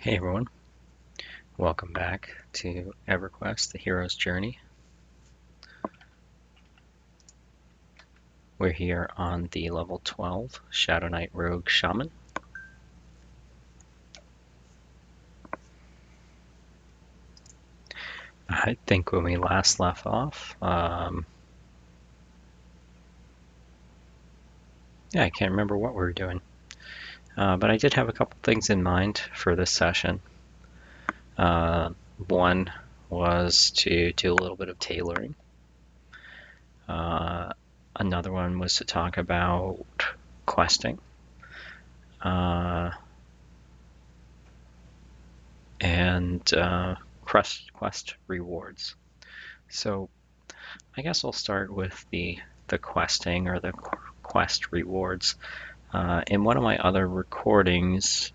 Hey everyone, welcome back to EverQuest, the hero's journey. We're here on the level 12 Shadowknight Rogue Shaman. I think when we last left off, I can't remember what we were doing, but I did have a couple things in mind for this session. One was to do a little bit of tailoring. Another one was to talk about questing. And quest rewards. So I guess I'll start with the questing or the quest rewards. In one of my other recordings,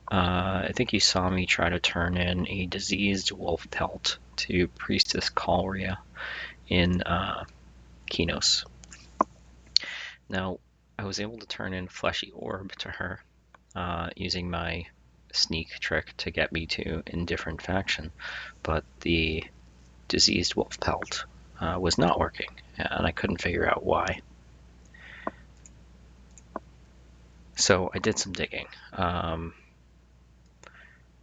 I think you saw me try to turn in a diseased wolf pelt to Priestess Calria in Kinos. Now, I was able to turn in Fleshy Orb to her using my sneak trick to get me to indifferent faction, but the diseased wolf pelt was not working, and I couldn't figure out why. So I did some digging.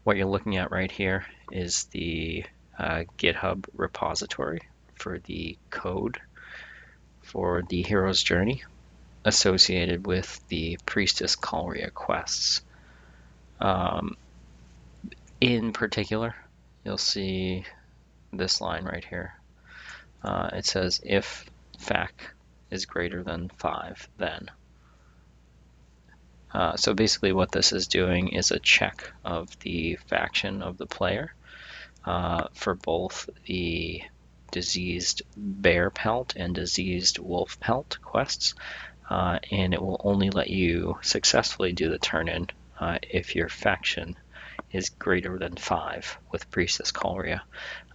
What you're looking at right here is the GitHub repository for the code for the hero's journey associated with the Priestess Calria quests. In particular, you'll see this line right here. It says, if FAC is greater than 5, then. So basically what this is doing is a check of the faction of the player for both the diseased bear pelt and diseased wolf pelt quests, and it will only let you successfully do the turn-in if your faction is greater than 5 with Priestess Calria.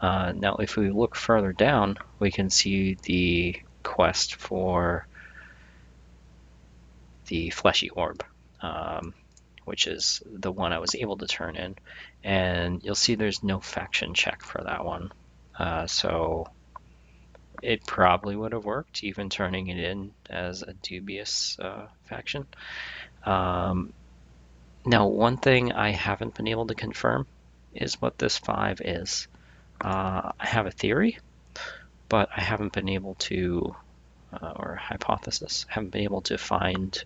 Now if we look further down, we can see the quest for the Fleshy Orb, which is the one I was able to turn in, and you'll see there's no faction check for that one. So it probably would have worked, even turning it in as a dubious faction. Now, one thing I haven't been able to confirm is what this 5 is. I have a theory, but I haven't been able to, or hypothesis, haven't been able to find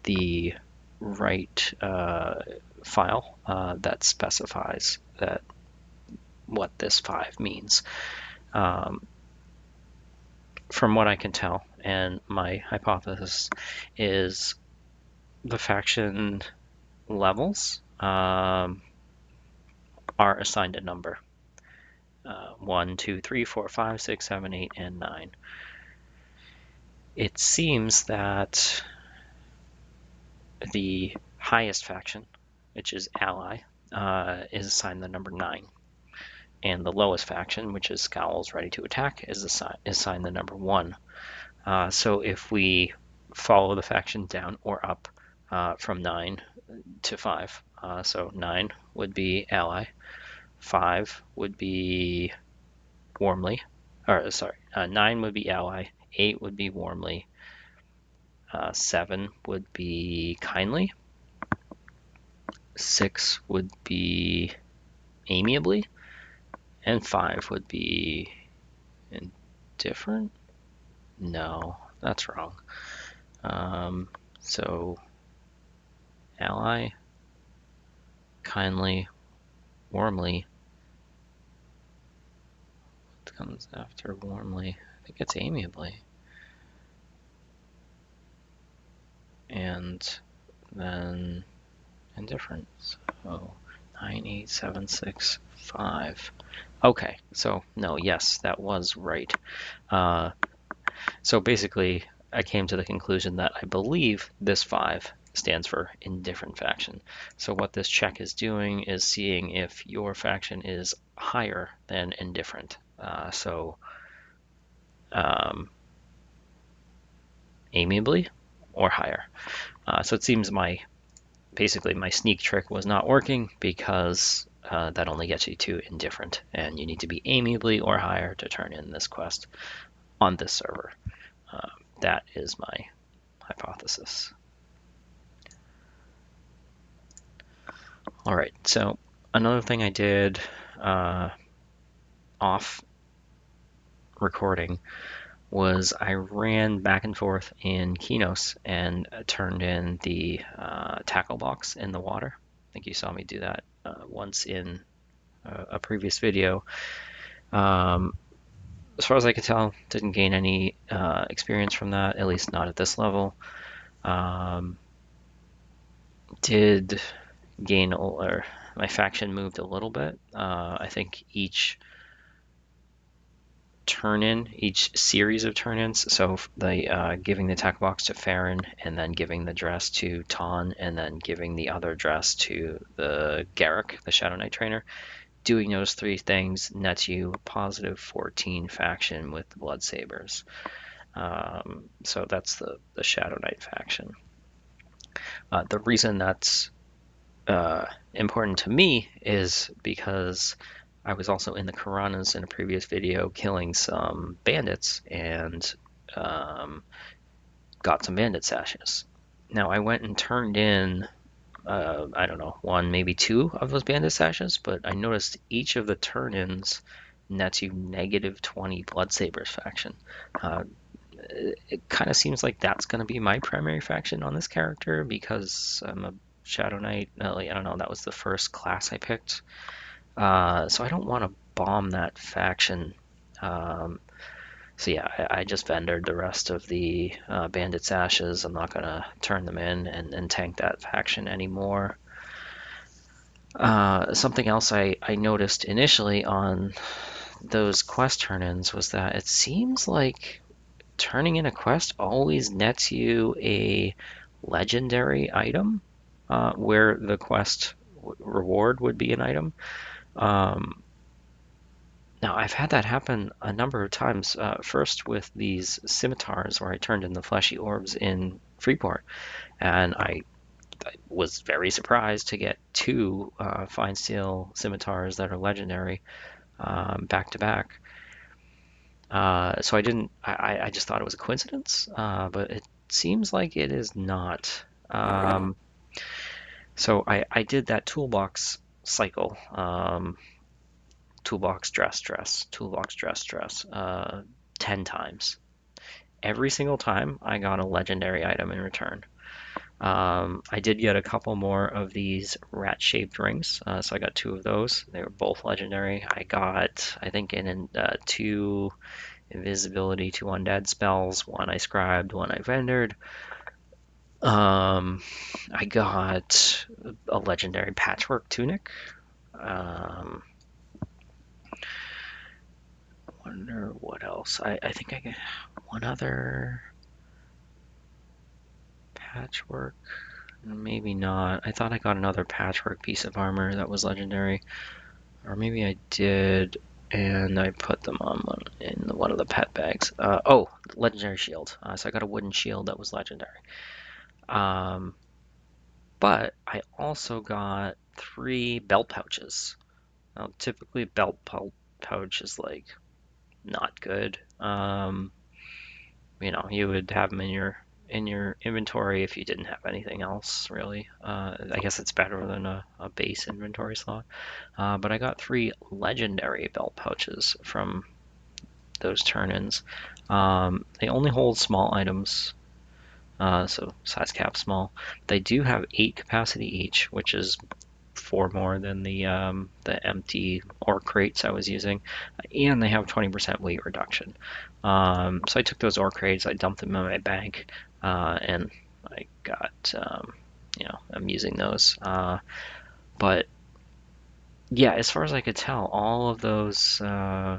the right file that specifies that what this 5 means. From what I can tell, and my hypothesis is the faction levels are assigned a number. 1, 2, 3, 4, 5, 6, 7, 8, and 9. It seems that the highest faction, which is Ally, is assigned the number 9. And the lowest faction, which is Gnolls Ready to Attack, is assigned the number 1. So if we follow the faction down or up from 9 to 5, so 9 would be Ally, 5 would be Warmly, 9 would be Ally, 8 would be Warmly, 7 would be Kindly, 6 would be Amiably, and 5 would be Indifferent? No, that's wrong. So Ally, Kindly, Warmly. What comes after Warmly? I think it's Amiably. And then Indifferent. So 9, 8, 7, 6, 5. Okay, so no, yes, that was right. So basically, I came to the conclusion that I believe this 5 stands for Indifferent faction. So what this check is doing is seeing if your faction is higher than Indifferent. Amiably or higher. So it seems my basically my sneak trick was not working because that only gets you to indifferent, and you need to be amiably or higher to turn in this quest on this server. That is my hypothesis. All right, so another thing I did off recording was I ran back and forth in Kinos and turned in the tackle box in the water. I think you saw me do that once in a previous video. As far as I could tell, didn't gain any experience from that, at least not at this level. Did gain, or my faction moved a little bit. I think each turn-in, each series of turn-ins, so the giving the attack box to Farron, and then giving the dress to Ton, and then giving the other dress to the Garrick, the Shadowknight trainer. Doing those three things nets you positive 14 faction with the Blood Sabers. So that's the Shadowknight faction. The reason that's important to me is because I was also in the Karanas in a previous video killing some bandits and got some bandit sashes. Now I went and turned in I don't know, one, maybe two of those bandit sashes, but I noticed each of the turn-ins nets you negative 20 Blood Sabers faction. It kind of seems like that's going to be my primary faction on this character because I'm a Shadow Knight. I don't know, that was the first class I picked. So I don't want to bomb that faction. So yeah, I just vendored the rest of the bandit sashes. I'm not going to turn them in and tank that faction anymore. Something else I noticed initially on those quest turn-ins was that it seems like turning in a quest always nets you a legendary item where the quest reward would be an item. Now, I've had that happen a number of times. First with these scimitars where I turned in the fleshy orbs in Freeport, and I was very surprised to get two fine steel scimitars that are legendary back to back. So I just thought it was a coincidence, but it seems like it is not. So I did that toolbox cycle. Toolbox dress, toolbox dress, 10 times. Every single time I got a legendary item in return. I did get a couple more of these rat-shaped rings, so I got two of those. They were both legendary. I got, I think, two invisibility, two undead spells. One I scribed, one I vendored. I got a legendary patchwork tunic. Wonder what else. I think I got one other patchwork. Maybe not. I thought I got another patchwork piece of armor that was legendary. Or maybe I did, and I put them on in one of the pet bags. Oh, legendary shield. So I got a wooden shield that was legendary. But I also got 3 belt pouches. Now, typically belt pouch is like not good. You know, you would have them in your inventory if you didn't have anything else really. I guess it's better than a base inventory slot. But I got 3 legendary belt pouches from those turn-ins. They only hold small items, so size cap small. They do have 8 capacity each, which is 4 more than the empty ore crates I was using, and they have 20% weight reduction. So I took those ore crates, I dumped them in my bank, and I got, you know, I'm using those. But yeah, as far as I could tell, all of those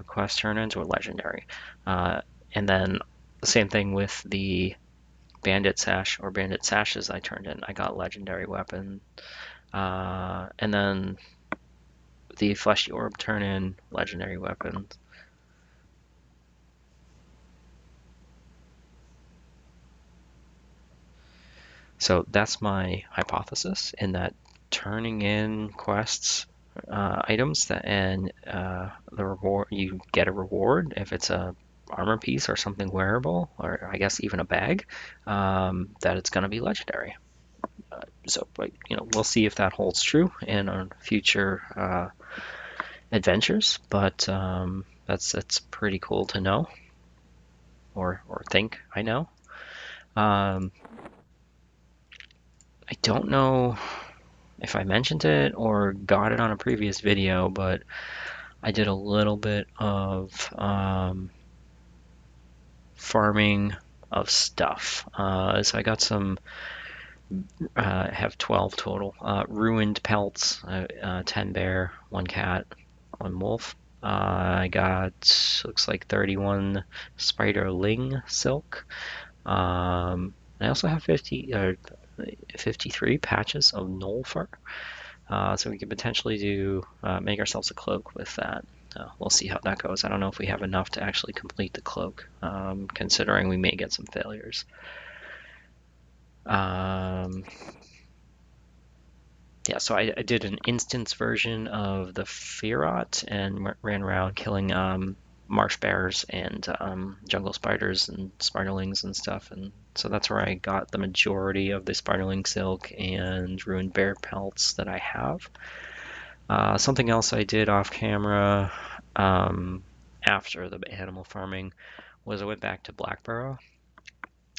quest turn-ins were legendary. And then the same thing with the bandit sash or bandit sashes I turned in. I got legendary weapon. And then the fleshy orb turn-in, legendary weapons. So that's my hypothesis, in that turning in quests items and the reward, you get a reward if it's a armor piece or something wearable, or I guess even a bag, that it's going to be legendary. So, we'll see if that holds true in our future adventures. But that's pretty cool to know, or think I know. I don't know if I mentioned it or got it on a previous video, but I did a little bit of farming of stuff. So I got some, I have 12 total. Ruined pelts, 10 bear, 1 cat, 1 wolf. I got, looks like 31 spiderling silk. I also have 53 patches of gnoll fur. So we could potentially make ourselves a cloak with that. We'll see how that goes. I don't know if we have enough to actually complete the cloak, considering we may get some failures. Yeah, so I did an instance version of the Fearot and ran around killing marsh bears and jungle spiders and spiderlings and stuff. And so that's where I got the majority of the spiderling silk and ruined bear pelts that I have. Something else I did off camera after the animal farming was I went back to Blackburrow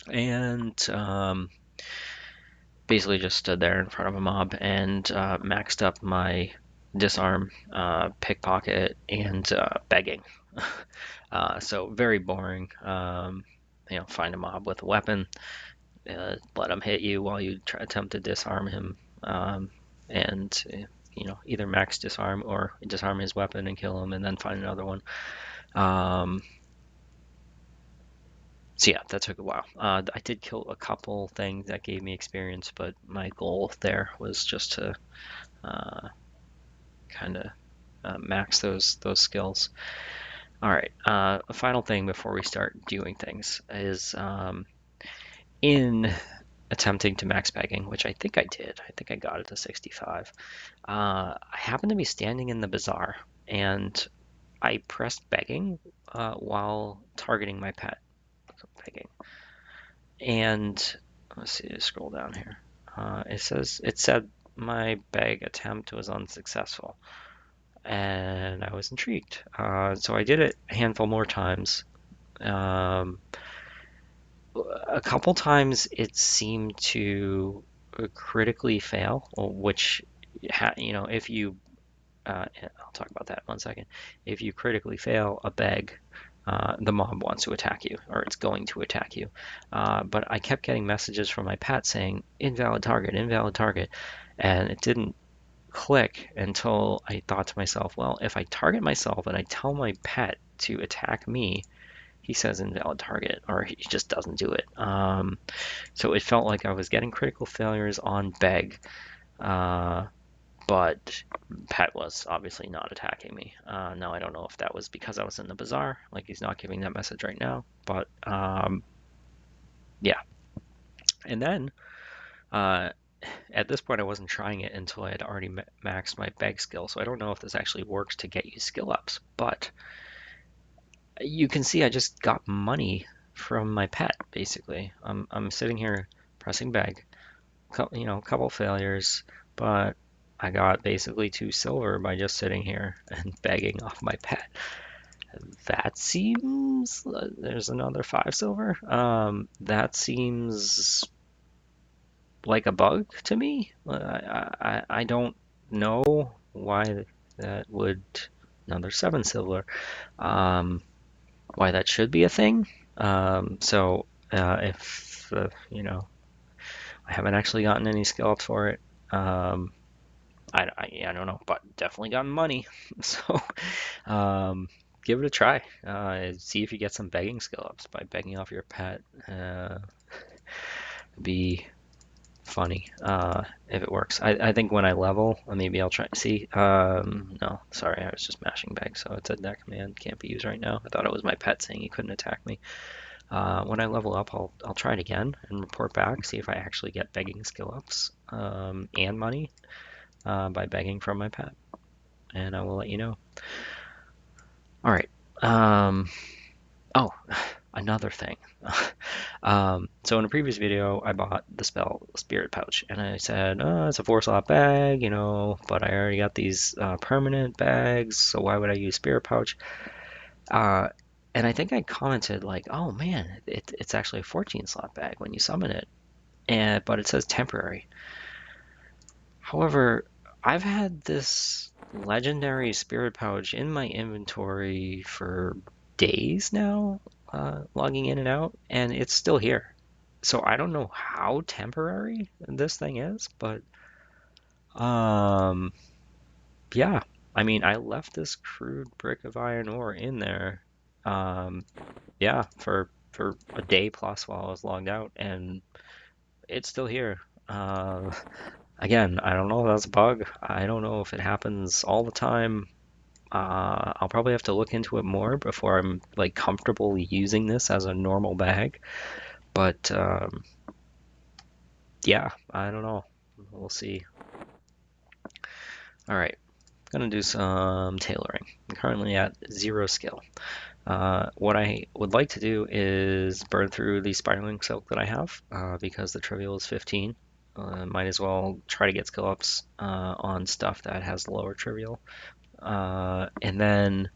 and basically just stood there in front of a mob and maxed up my disarm, pickpocket, and begging. So very boring. Find a mob with a weapon, let him hit you while you attempt to disarm him, and either max disarm or disarm his weapon and kill him, and then find another one. So yeah, that took a while. I did kill a couple things that gave me experience, but my goal there was just to kind of max those skills. All right. A final thing before we start doing things is in attempting to max begging, which I think I did. I think I got it to 65. I happened to be standing in the bazaar, and I pressed begging while targeting my pet. So begging. And let's see, scroll down here. It said my beg attempt was unsuccessful, and I was intrigued. So I did it a handful more times. A couple times it seemed to critically fail, which, if you, I'll talk about that in 1 second. If you critically fail a beg, the mob wants to attack you, or it's going to attack you. But I kept getting messages from my pet saying invalid target, and it didn't click until I thought to myself, well, if I target myself and I tell my pet to attack me, he says invalid target, or he just doesn't do it. So it felt like I was getting critical failures on beg, but pet was obviously not attacking me. Now I don't know if that was because I was in the bazaar, like he's not giving that message right now, but yeah. And then at this point I wasn't trying it until I had already maxed my beg skill, so I don't know if this actually works to get you skill ups, but you can see I just got money from my pet, basically. I'm sitting here pressing beg, a couple failures, but I got basically 2 silver by just sitting here and begging off my pet. That seems, there's another 5 silver. That seems like a bug to me. I don't know why that would, another 7 silver. Why that should be a thing. So if I haven't actually gotten any skill ups for it. I don't know, but definitely gotten money. So give it a try. See if you get some begging skill ups by begging off your pet. Be funny if it works. I think when I level, maybe I'll try. See, no, sorry, I was just mashing beg, so it said that command can't be used right now. I thought it was my pet saying he couldn't attack me. When I level up, I'll try it again and report back, see if I actually get begging skill ups and money by begging from my pet, and I will let you know. All right. Oh, another thing. So in a previous video, I bought the spell Spirit Pouch, and I said, oh, it's a 4-slot bag, you know, but I already got these permanent bags, so why would I use Spirit Pouch? And I think I commented like, oh man, it's actually a 14-slot bag when you summon it, but it says temporary. However, I've had this legendary Spirit Pouch in my inventory for days now, logging in and out, and it's still here. So I don't know how temporary this thing is, but um, yeah. I mean, I left this crude brick of iron ore in there, yeah, for a day plus while I was logged out, and it's still here. Again, I don't know if that's a bug. I don't know if it happens all the time. I'll probably have to look into it more before I'm like comfortable using this as a normal bag. But yeah, I don't know. We'll see. All right, gonna do some tailoring. I'm currently at 0 skill. What I would like to do is burn through the spiraling silk that I have because the trivial is 15. Might as well try to get skill ups on stuff that has lower trivial. And then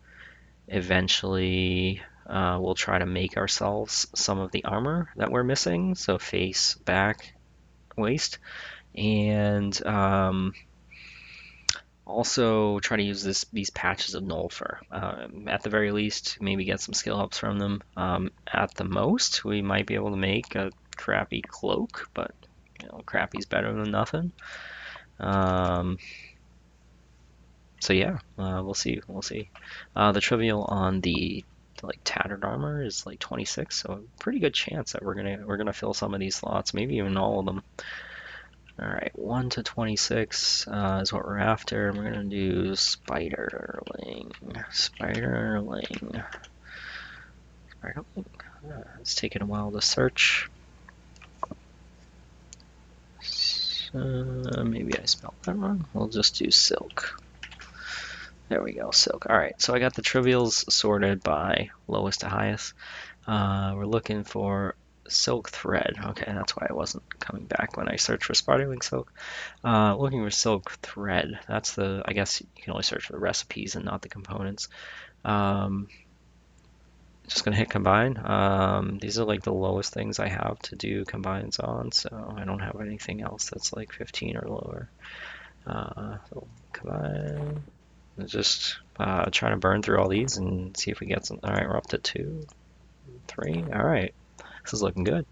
eventually we'll try to make ourselves some of the armor that we're missing. So face, back, waist. And also try to use these patches of Gnoll fur. At the very least, maybe get some skill ups from them. At the most, we might be able to make a crappy cloak, but you know, crappy's better than nothing. So yeah, we'll see. We'll see. The trivial on the like tattered armor is like 26, so a pretty good chance that we're gonna fill some of these slots, maybe even all of them. All right, 1 to 26 is what we're after. We're gonna do Spiderling. Spiderling. Spiderling. It's taking a while to search. Maybe I spelled that wrong. We'll just do silk. There we go, silk. All right, so I got the trivials sorted by lowest to highest. We're looking for silk thread. Okay, that's why I wasn't coming back when I searched for spiderling silk. Looking for silk thread. That's the, I guess you can only search for the recipes and not the components. Just gonna hit combine. These are like the lowest things I have to do combines on, so I don't have anything else that's like 15 or lower. So combine. Just trying to burn through all these and see if we get some. All right, we're up to 2, 3. All right, this is looking good.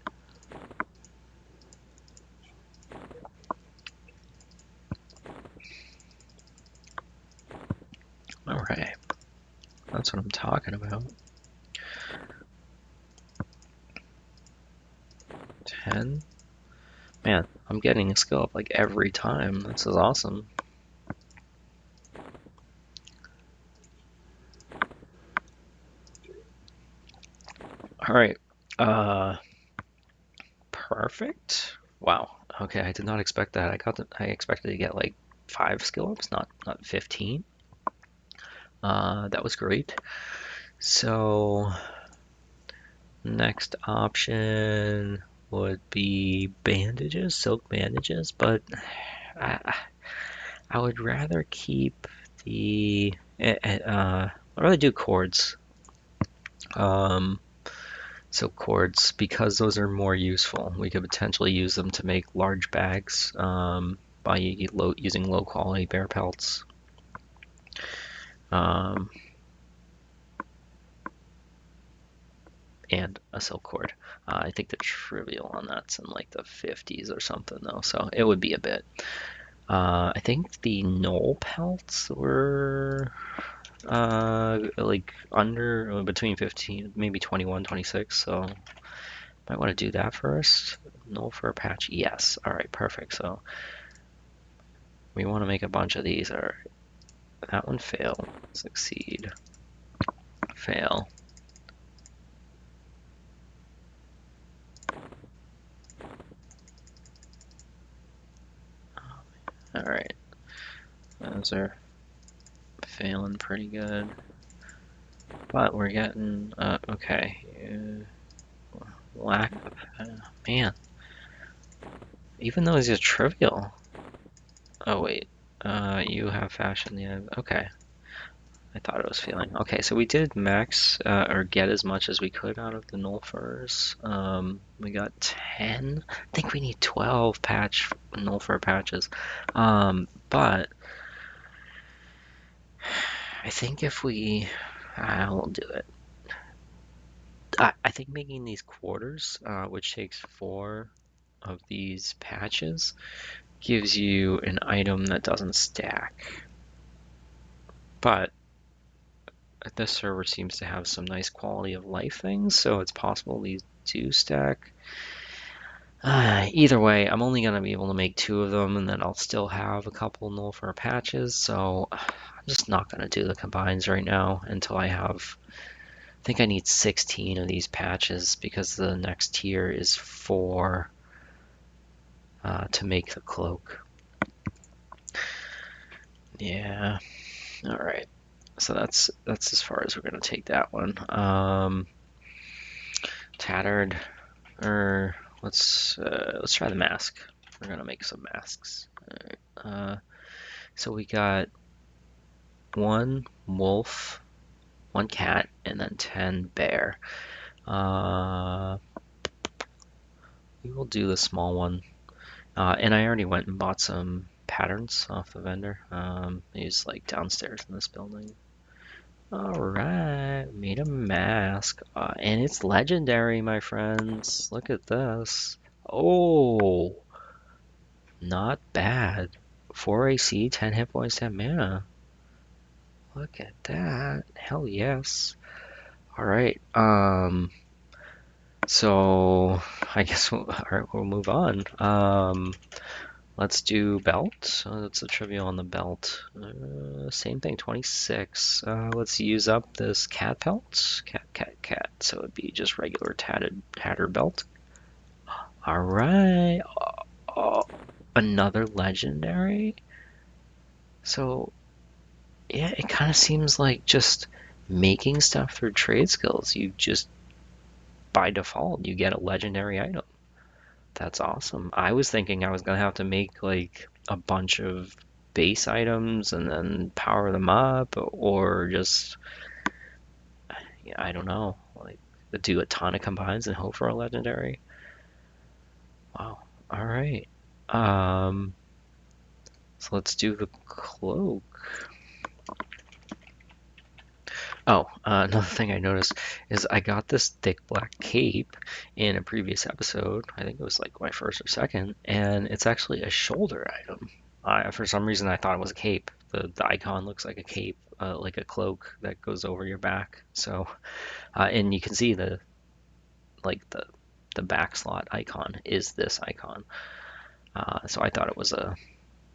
All right, that's what I'm talking about. 10. Man, I'm getting a skill up like every time. This is awesome. All right. Perfect. Wow. Okay, I did not expect that. I expected to get like 5 skill ups, not 15. That was great. So next option would be bandages, silk bandages, but I, I would rather keep the I'd rather do cords. So cords, because those are more useful. We could potentially use them to make large bags by using low quality bear pelts. And a silk cord. I think the trivial on that's in like the 50s or something though, so it would be a bit. I think the Gnoll pelts were like under between 15, maybe 21, 26. So might want to do that first. Gnoll fur patch, yes. All right, perfect. So we want to make a bunch of these. All right, that one failed. Succeed. Fail. Alright, those are failing pretty good. But we're getting, okay. Lack of, man. Even though these are trivial. Oh, wait. You have fashion, yeah. Okay. I thought it was failing. Okay, so we did max, or get as much as we could out of the Nullfurs. We got 10. I think we need 12 Nullfur patches. But I think if we, I won't do it. I think making these quarters, which takes 4 of these patches, gives you an item that doesn't stack. But this server seems to have some nice quality of life things, so it's possible these do stack. Either way, I'm only going to be able to make 2 of them, and then I'll still have a couple Nullfur patches, so I'm just not going to do the combines right now until I have... I think I need 16 of these patches because the next tier is 4 to make the cloak. Yeah, alright. So that's as far as we're going to take that one. Tattered, or let's try the mask. We're going to make some masks. Alright. So we got 1 wolf, 1 cat, and then 10 bear. We will do the small one. And I already went and bought some patterns off the vendor. He's like downstairs in this building. Alright, made a mask. And it's legendary, my friends. Look at this. Oh, not bad. 4 AC, 10 hit points, 10 mana. Look at that. Hell yes. Alright, so I guess we'll move on. Let's do belt. That's the trivial on the belt. Same thing, 26. Let's use up this cat pelt. Cat. So it'd be just regular tatter belt. Alright. Oh, another legendary. So, yeah, it kind of seems like just making stuff through trade skills. You just, by default, you get a legendary item. That's awesome. I was thinking I was gonna have to make like a bunch of base items and then power them up, or just, yeah, I don't know, like do a ton of combines and hope for a legendary. Wow. All right. Um, so let's do the cloak. Oh, another thing I noticed is I got this thick black cape in a previous episode. I think it was like my first or second, and it's actually a shoulder item. For some reason, I thought it was a cape. The icon looks like a cape, like a cloak that goes over your back. So, and you can see the back slot icon is this icon. So I thought it was a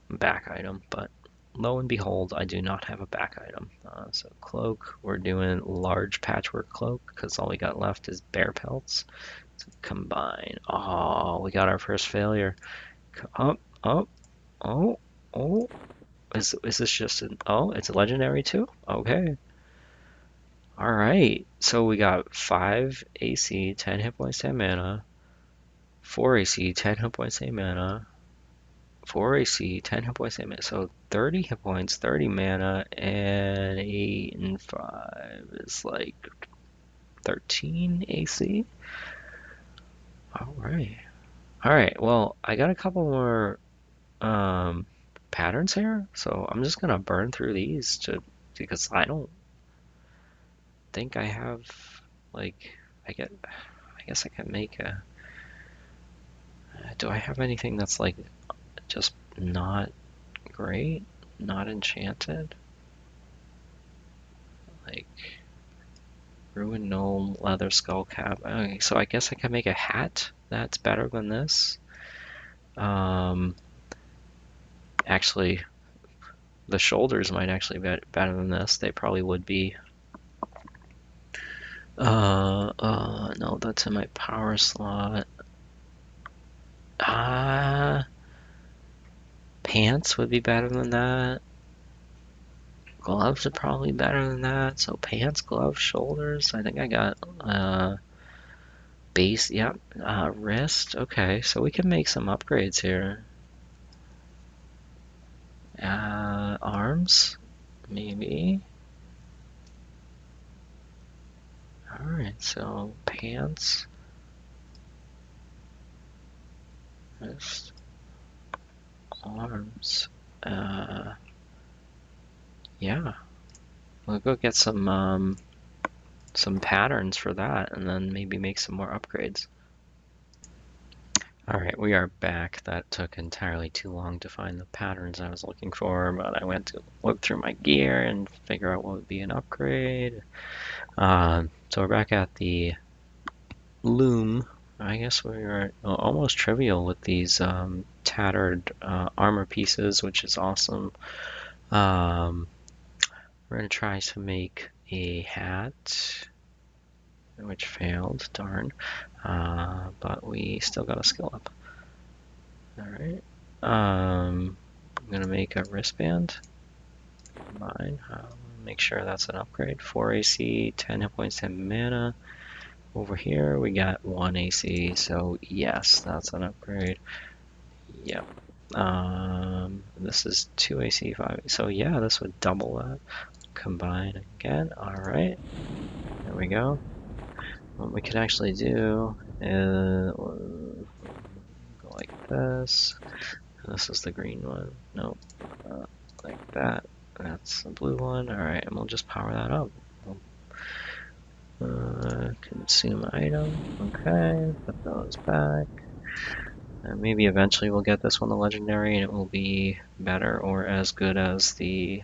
back item, but lo and behold, I do not have a back item. So cloak, we're doing large patchwork cloak because all we got left is bear pelts. So combine. Oh, we got our first failure. Oh, oh, oh, oh. Is this just an, oh, it's a legendary too? Okay. All right. So we got 5 AC, 10 hit points, 10 mana. 4 AC, 10 hit points, 10 mana. 4 AC, 10 hit points, 10 mana. So 30 hit points, 30 mana, and 8 and 5 is like 13 AC. Alright. Alright, well, I got a couple more patterns here, so I'm just gonna burn through these because I don't think I have, like, I guess I can make a, do I have anything that's like just not great? Not enchanted? Like ruined gnome leather skull cap. Okay, so I guess I can make a hat that's better than this. Actually, the shoulders might actually be better than this. They probably would be. No, that's in my power slot. Pants would be better than that. Gloves are probably better than that. So pants, gloves, shoulders. I think I got base. Yep. Wrist. Okay, so we can make some upgrades here. Arms, maybe. All right. So pants, wrist, arms. Yeah. We'll go get some patterns for that, and then maybe make some more upgrades. All right, we are back. That took entirely too long to find the patterns I was looking for, but I went to look through my gear and figure out what would be an upgrade. So we're back at the loom. I guess we were almost trivial with these tattered armor pieces, which is awesome. We're going to try to make a hat, which failed, darn. But we still got a skill up. Alright. I'm going to make a wristband. Combine. Make sure that's an upgrade. 4 AC, 10 hit points, 10 mana. Over here we got 1 AC, so yes, that's an upgrade. Yep. This is 2 AC, 5. So yeah, this would double that. Combine again. Alright. There we go. What we could actually do is go like this. This is the green one. Nope. Like that. That's the blue one. Alright, and we'll just power that up. Consume item. Okay, put those back. And maybe eventually we'll get this one the legendary and it will be better or as good as the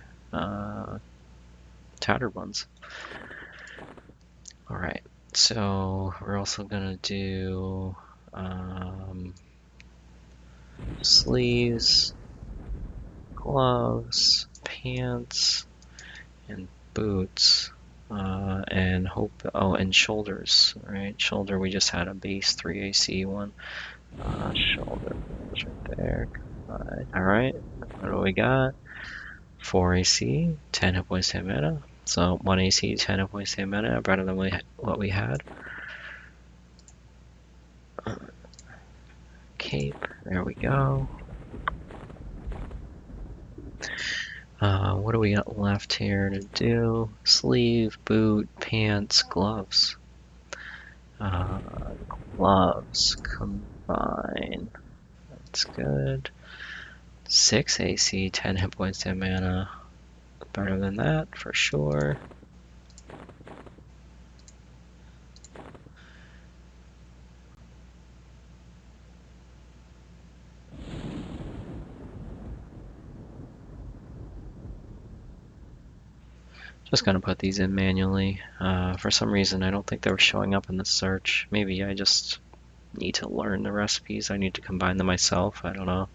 tattered ones. Alright, so we're also gonna do sleeves, gloves, pants, and boots. And and shoulders, right? Shoulder, we just had a base 3 AC one. Shoulder is right there. Alright, what do we got? 4 AC, 10 hit points, 10 mana. So 1 AC, 10 hit points, 10 mana, better than what we had. Cape, there we go. What do we got left here to do? Sleeve, boot, pants, gloves. Gloves, combine. That's good. 6 AC, 10 hit points, 10 mana. Better than that, for sure. Just gonna put these in manually. For some reason, I don't think they were showing up in the search. Maybe I just need to learn the recipes. I need to combine them myself. I don't know.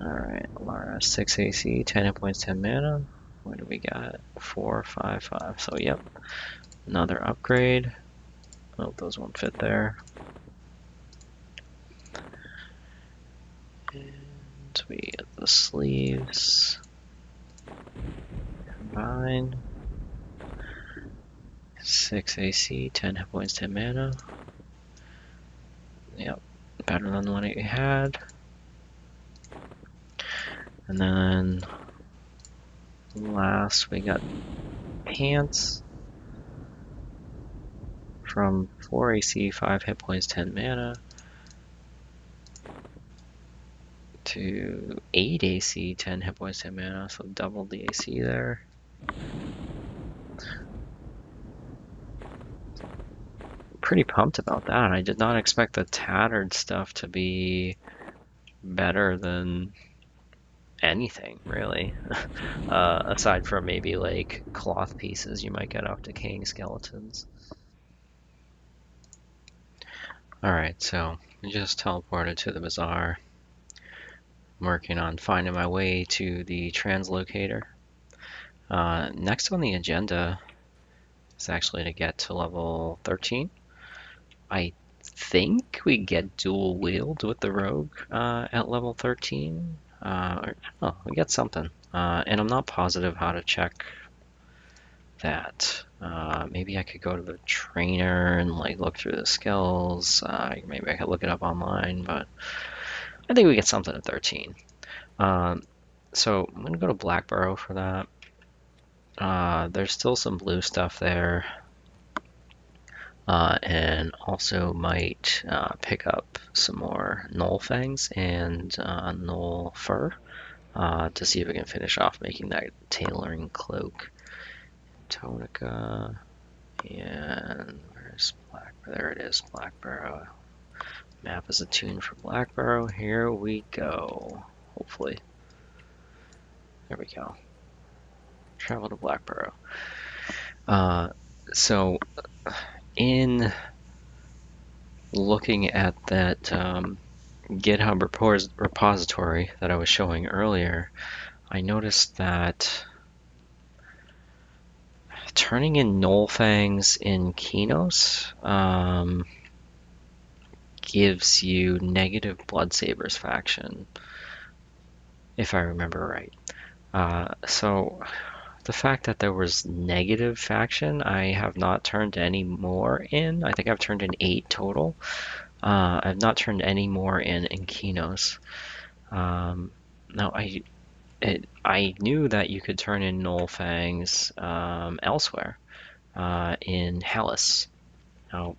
Alright, Lara, 6 AC, 10 hit points, 10 mana. What do we got? 4, 5, 5. So, yep. Another upgrade. Oh, those won't fit there. And we get the sleeves. Combine. 6 AC, 10 hit points, 10 mana. Yep, better than the one we had. And then last we got pants from 4 AC, 5 hit points, 10 mana to 8 AC, 10 hit points, 10 mana, so doubled the AC there. Pretty pumped about that. I did not expect the tattered stuff to be better than anything, really. Aside from maybe like cloth pieces you might get off decaying skeletons. Alright, so we just teleported to the bazaar. I'm working on finding my way to the translocator. Next on the agenda is actually to get to level 13. I think we get dual wield with the rogue at level 13. Oh, we get something. And I'm not positive how to check that. Maybe I could go to the trainer and like look through the skills. Maybe I could look it up online, but I think we get something at 13. So I'm gonna go to Blackburrow for that. There's still some blue stuff there. And also might pick up some more Gnoll Fangs and Gnoll Fur to see if we can finish off making that tailoring cloak. Tonica, and where's Black? There it is, Blackburrow. Map is attuned for Blackburrow. Here we go. Hopefully. There we go. Travel to Blackburrow. So, in looking at that GitHub repository that I was showing earlier, I noticed that turning in Gnoll Fangs in Kinos gives you negative Blood Sabers faction, if I remember right. So the fact that there was negative faction, I have not turned any more in. I think I've turned in 8 total. I've not turned any more in Kinos. Now I knew that you could turn in Gnoll Fangs elsewhere in Hellas. Now,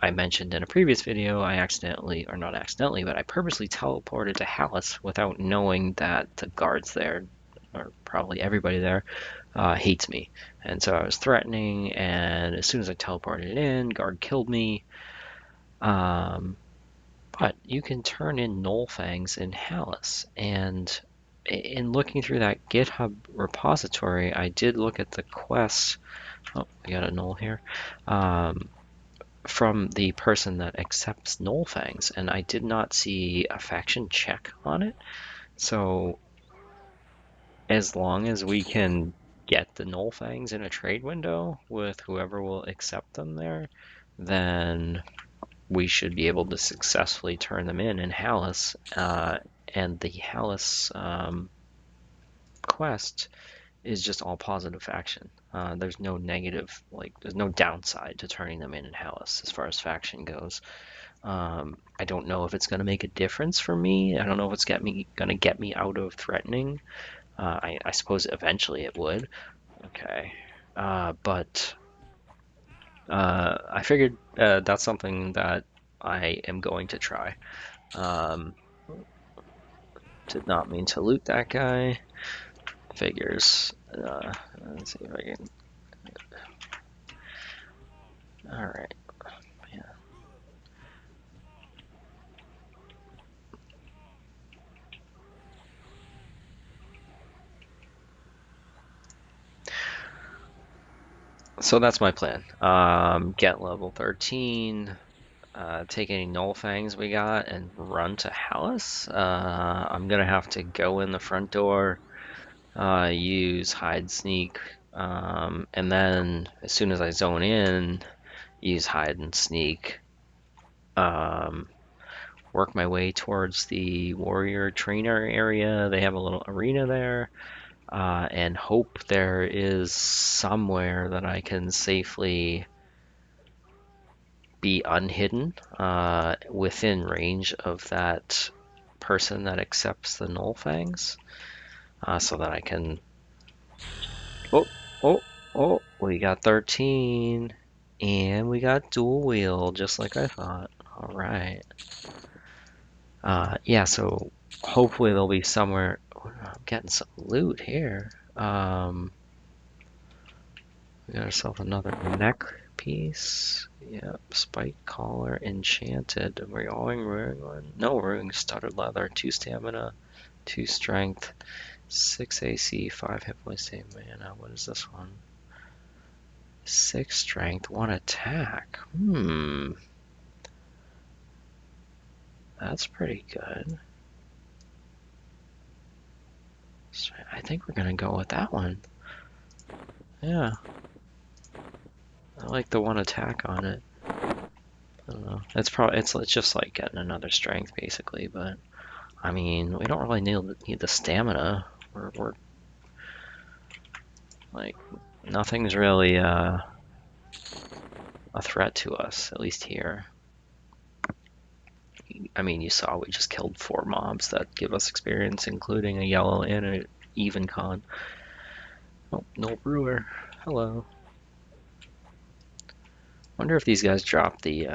I mentioned in a previous video, I accidentally, or not accidentally, but I purposely teleported to Hellas without knowing that the guards there, or probably everybody there, hates me. And so I was threatening, and as soon as I teleported in, guard killed me. But you can turn in Gnoll Fangs in Hellas, and in looking through that GitHub repository, I did look at the quest. Oh, we got a Gnoll here. From the person that accepts Gnoll Fangs, and I did not see a faction check on it. So as long as we can get the Gnoll Fangs in a trade window with whoever will accept them there, then we should be able to successfully turn them in Hellas. And the Hellas quest is just all positive faction. There's no negative, there's no downside to turning them in Hellas as far as faction goes. I don't know if it's going to make a difference for me. I don't know if it's going to get me out of threatening. I suppose eventually it would. Okay. But I figured that's something that I am going to try. Did not mean to loot that guy. Figures. Let's see if I can. Alright. Yeah. So that's my plan. Get level 13, take any Gnoll Fangs we got, and run to Hellas. I'm gonna have to go in the front door, use hide sneak, and then as soon as I zone in, use hide and sneak. Work my way towards the warrior trainer area. They have a little arena there. And hope there is somewhere that I can safely be unhidden within range of that person that accepts the Gnoll Fangs, so that I can. Oh, we got 13, and we got dual wield, just like I thought. All right. Yeah, so hopefully there'll be somewhere. I'm getting some loot here. We got ourselves another neck piece. Yep, spike collar, enchanted. Are we going ruin one? No, we're going studded leather, 2 stamina, 2 strength, 6 AC, 5 hit points, 8 mana. What is this one? 6 strength, 1 attack. That's pretty good. So I think we're gonna go with that one. Yeah. I like the 1 attack on it. don't know. It's just like getting another strength basically, but I mean we don't really need the stamina. We're like nothing's really a threat to us, at least here. I mean, you saw we just killed 4 mobs that give us experience, including a yellow and an even con. Oh, no brewer. Hello. Wonder if these guys drop the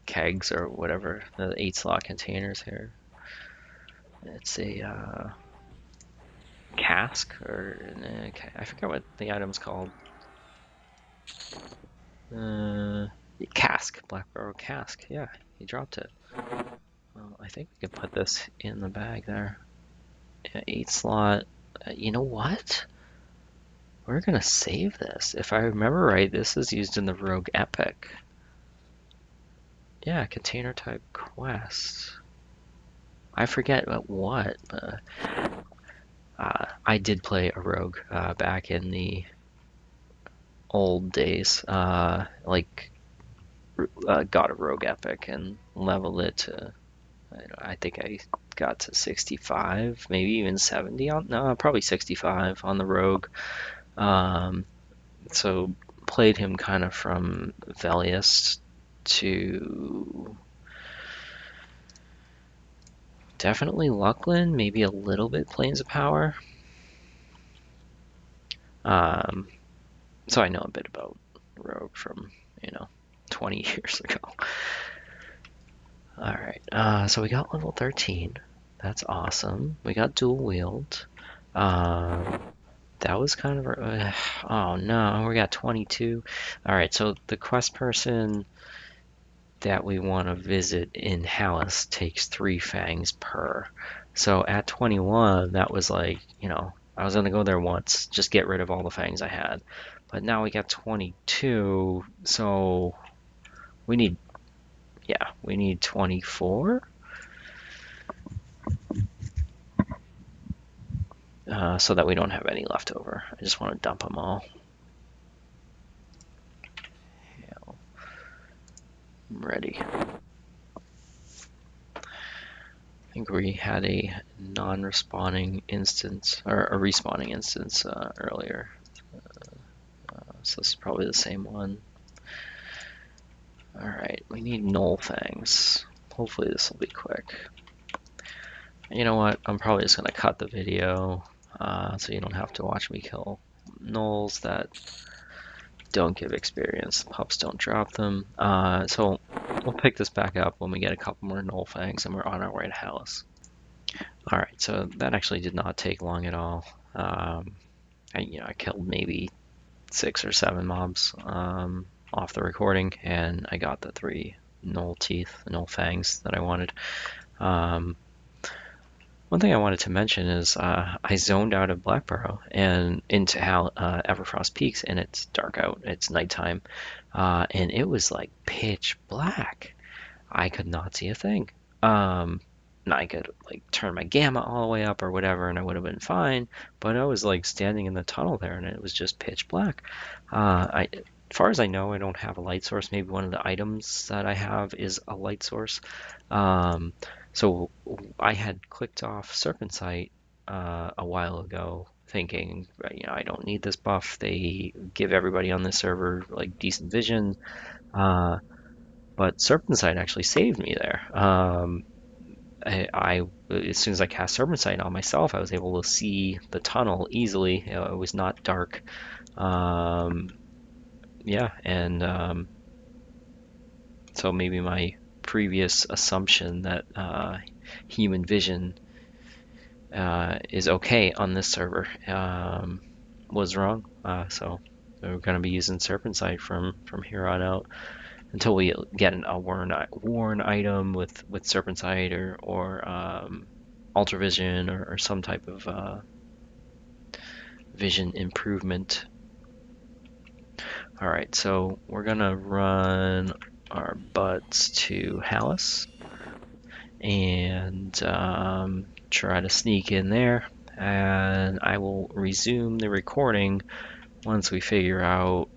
kegs or whatever, the 8-slot containers here. It's a cask, or I forget what the item's called. Cask, Black Barrow cask. Yeah, he dropped it. Well, I think we could put this in the bag there. 8-slot. You know what? We're gonna save this. If I remember right, this is used in the Rogue Epic. Yeah, container type quest. I forget what, but I did play a rogue back in the old days. Got a rogue epic and leveled it to. I think I got to 65, maybe even 70 on. No, probably 65 on the rogue. So played him kind of from Velius to definitely Luckland, maybe a little bit Plains of Power. So I know a bit about Rogue from, 20 years ago. Alright, so we got level 13. That's awesome. We got dual wield. That was kind of... oh no, we got 22. Alright, so the quest person that we want to visit in Hallis takes 3 fangs per. So at 21, that was like, I was going to go there once, just get rid of all the fangs I had. But now we got 22, so we need 24? So that we don't have any left over. I just want to dump them all. Yeah, I'm ready. I think we had a non-respawning instance, or a respawning instance earlier. So this is probably the same one. Alright, we need Gnoll fangs. Hopefully this will be quick. You know what? I'm probably just going to cut the video so you don't have to watch me kill Gnolls that don't give experience. Pups don't drop them. So we'll pick this back up when we get a couple more Gnoll fangs and we're on our way to Hallis. Alright, so that actually did not take long at all. I killed maybe 6 or 7 mobs off the recording, and I got the 3 Gnoll teeth, Gnoll fangs that I wanted. One thing I wanted to mention is I zoned out of Blackburrow and into Everfrost Peaks, and it's dark out. It's nighttime, and it was like pitch black. I could not see a thing. And I could like turn my gamma all the way up or whatever, and I would have been fine. But I was like standing in the tunnel there, and it was just pitch black. As far as I know, I don't have a light source. Maybe one of the items that I have is a light source. So I had clicked off Serpent Sight a while ago, thinking, I don't need this buff. They give everybody on this server like decent vision. But Serpent Sight actually saved me there. As soon as I cast Serpent Sight on myself, I was able to see the tunnel easily. It was not dark. Yeah, and so maybe my previous assumption that human vision is okay on this server was wrong. So we're going to be using Serpent Sight from here on out until we get a worn item with Serpent Sight or Ultra Vision or some type of vision improvement. Alright, so we're gonna run our butts to Hallis and try to sneak in there, and I will resume the recording once we figure out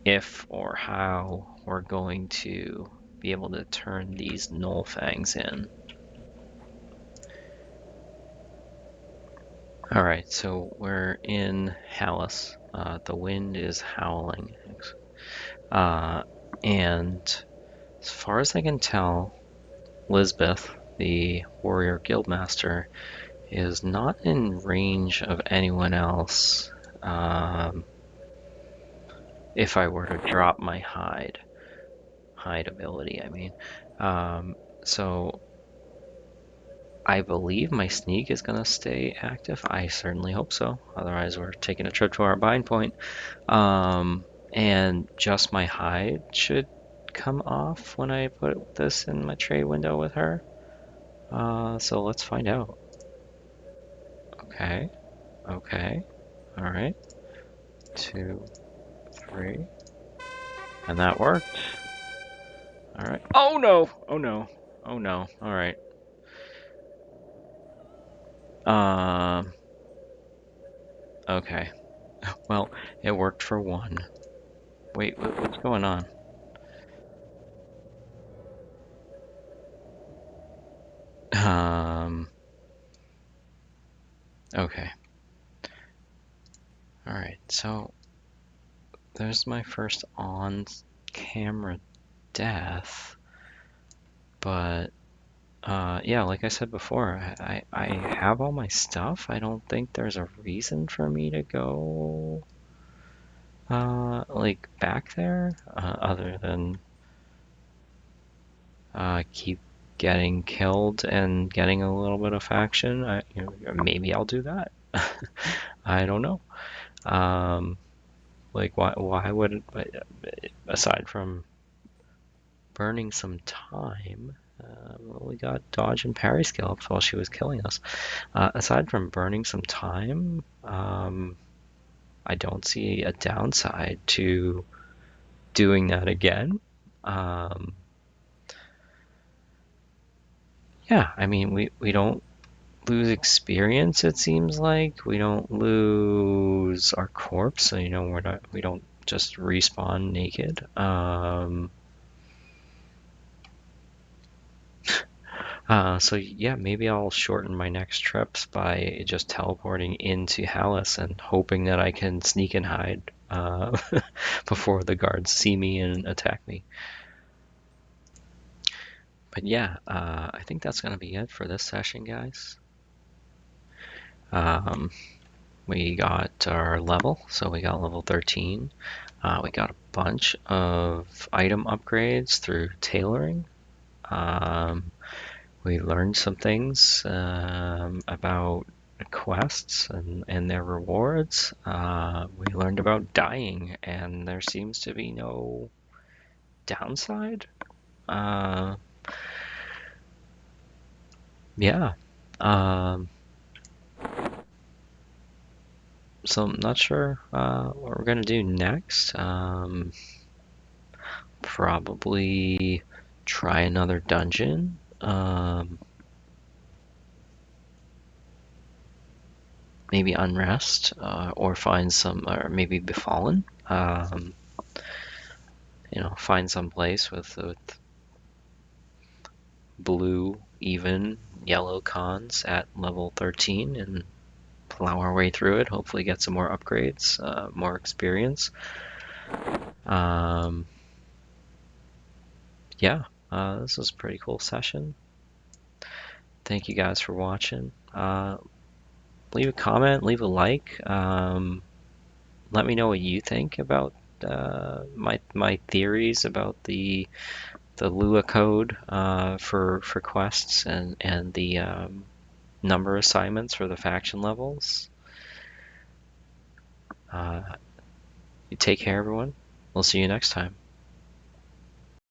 if or how we're going to be able to turn these Gnoll Fangs in. Alright, so we're in Hallis. The wind is howling. And as far as I can tell, Lisbeth, the warrior guildmaster, is not in range of anyone else. If I were to drop my hide ability, I mean. So I believe my sneak is going to stay active. I certainly hope so. Otherwise, we're taking a trip to our bind point. And just my hide should come off when I put this in my trade window with her. So let's find out. Okay. Okay. All right. 2, 3. And that worked. All right. Oh no! Oh no! Oh no! All right. Okay. Well, it worked for one. Wait, what's going on? Okay. All right. So there's my first on-camera death, but yeah, like I said before, I have all my stuff. I don't think there's a reason for me to go like back there, other than keep getting killed and getting a little bit of faction. Maybe I'll do that. I don't know. Like why would aside from burning some time, we got dodge and parry skill ups while she was killing us. Aside from burning some time, I don't see a downside to doing that again. Yeah, I mean, we don't lose experience, it seems like. We don't lose our corpse, so we don't just respawn naked. So yeah, maybe I'll shorten my next trips by just teleporting into Hallis and hoping that I can sneak and hide before the guards see me and attack me. But yeah, I think that's going to be it for this session, guys. We got our level, so we got level 13. We got a bunch of item upgrades through tailoring. We learned some things about quests and their rewards. We learned about dying, and there seems to be no downside. Yeah. So I'm not sure what we're gonna do next. Probably try another dungeon. Maybe Unrest, or find some, or maybe Befallen. Find some place with blue, even, yellow cons at level 13 and plow our way through it. Hopefully get some more upgrades, more experience. Yeah, this was a pretty cool session. Thank you guys for watching. Leave a comment, leave a like. Let me know what you think about my theories about the Lua code for quests and the number assignments for the faction levels. You take care, everyone. We'll see you next time.